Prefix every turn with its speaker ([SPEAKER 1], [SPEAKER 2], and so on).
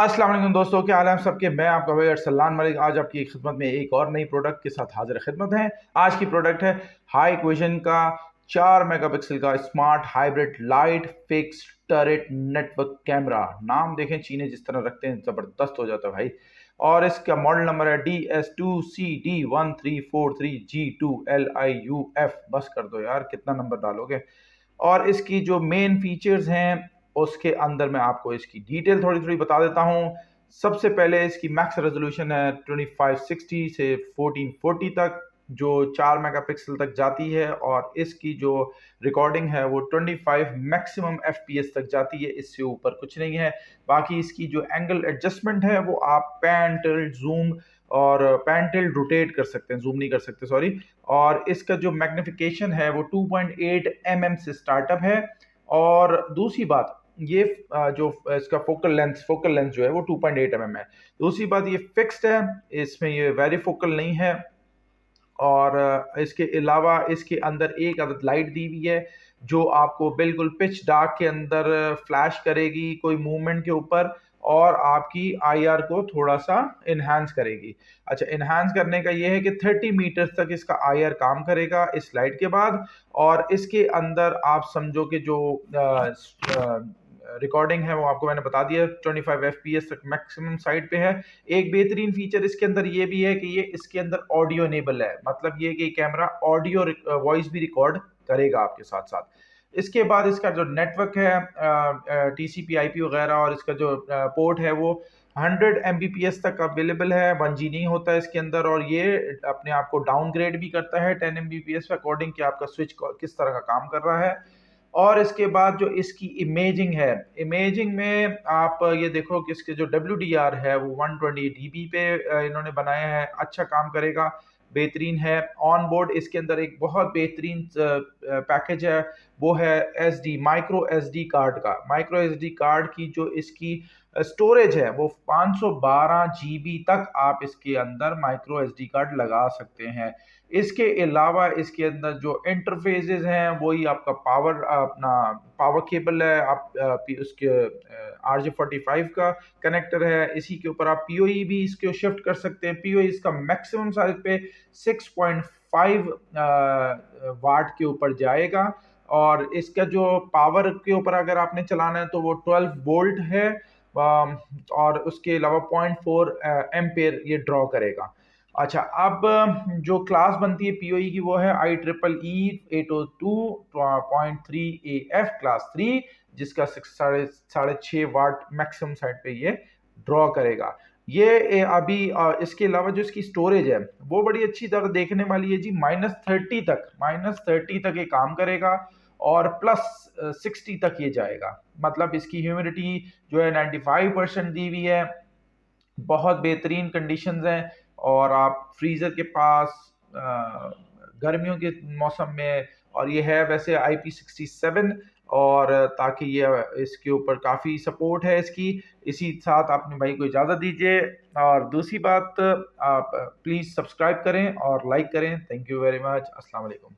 [SPEAKER 1] अस्सलाम वालेकुम दोस्तों, क्या हाल है आप सबके। मैं आपका भाई अरसलान मलिक आज आपकी खिदमत में एक और नई प्रोडक्ट के साथ हाजिर खिदमत है। आज की प्रोडक्ट है Hikvision का 4 मेगापिक्सल का smart hybrid light fix turret network camera. नाम देखें चीने जिस तरह रखते हैं ज़बरदस्त हो जाता है भाई। और इसका मॉडल नंबर है DS2CD1343G2LIUF। बस कर दो यार, कितना नंबर डालोगे। और इसकी जो मेन फीचर्स हैं उसके अंदर मैं आपको इसकी डिटेल थोड़ी थोड़ी बता देता हूँ। सबसे पहले इसकी मैक्स रेजोल्यूशन है 2560 से 1440 तक, जो 4 मेगापिक्सल तक जाती है। और इसकी जो रिकॉर्डिंग है वो 25 मैक्सिमम एफपीएस तक जाती है, इससे ऊपर कुछ नहीं है। बाकी इसकी जो एंगल एडजस्टमेंट है वो आप पैन टिल्ट जूम और पैन टिल्ट रोटेट कर सकते हैं, जूम नहीं कर सकते सॉरी। और इसका जो मैग्निफिकेशन है वो 2.8 mm से स्टार्टअप है। और दूसरी बात ये जो इसका फोकल लेंथ जो है वो 2.8 mm है। दूसरी बात ये फिक्स्ड है, इसमें ये वेरी फोकल नहीं है। और इसके अलावा इसके अंदर एक अदद लाइट दी हुई है जो आपको बिल्कुल पिच डार्क के अंदर फ्लैश करेगी कोई मूवमेंट के ऊपर, और आपकी आईआर को थोड़ा सा इन्हांस करेगी। अच्छा, इन्हांस करने का ये है कि 30 मीटर तक इसका आईआर काम करेगा इस लाइट के बाद। और इसके अंदर आप समझो कि जो रिकॉर्डिंग है वो आपको मैंने बता दिया 25 एफपीएस तक मैक्सिमम साइड पे है। एक बेहतरीन फीचर इसके अंदर ये भी है कि ये इसके अंदर ऑडियो इनेबल है, मतलब ये कि कैमरा ऑडियो वॉइस भी रिकॉर्ड करेगा आपके साथ साथ। इसके बाद इसका जो नेटवर्क है टीसीपी आईपी वगैरह, और इसका जो पोर्ट है वो 100 Mbps तक अवेलेबल है, 1G नहीं होता है इसके अंदर। और ये अपने आप को डाउनग्रेड भी करता है 10 Mbps अकॉर्डिंग कि आपका स्विच किस तरह का काम कर रहा है। और इसके बाद जो इसकी इमेजिंग है, इमेजिंग में आप ये देखो कि इसके जो WDR है वो 120 dB पे इन्होंने बनाया है, अच्छा काम करेगा, बेहतरीन है। ऑन बोर्ड इसके अंदर एक बहुत बेहतरीन पैकेज है, वो है SD माइक्रो SD कार्ड का। माइक्रो SD कार्ड की जो इसकी स्टोरेज है वो 512 GB तक आप इसके अंदर माइक्रो SD कार्ड लगा सकते हैं। इसके अलावा इसके अंदर जो इंटरफेसेस हैं वही आपका अपना पावर केबल है, आप उसके RJ45 का कनेक्टर है, इसी के ऊपर आप PoE भी इसके शिफ्ट कर सकते हैं। PoE इसका मैक्सिमम साइज पे 6.5 वाट के ऊपर जाएगा। और इसका जो पावर के ऊपर अगर आपने चलाना है तो वो 12 वोल्ट है। और उसके अलावा 0.4 एम्पेयर ये ड्रॉ करेगा। अच्छा, अब जो क्लास बनती है PoE की वो है IEEE 802.3AF क्लास 3, जिसका 6.5 वाट मैक्सिमम साइड पे ये ड्रॉ करेगा। ये अभी इसके अलावा जो इसकी स्टोरेज है वो बड़ी अच्छी तरह देखने वाली है जी। -30 तक ये काम करेगा और +60 तक ये जाएगा। मतलब इसकी ह्यूमिडिटी जो है 95% दी हुई है, बहुत बेहतरीन कंडीशंस हैं। और आप फ्रीज़र के पास गर्मियों के मौसम में, और ये है वैसे IP67, और ताकि ये इसके ऊपर काफ़ी सपोर्ट है इसकी। इसी साथ अपने भाई को इजाज़त दीजिए। और दूसरी बात, आप प्लीज़ सब्सक्राइब करें और लाइक करें। Thank you very much. अस्सलाम वालेकुम।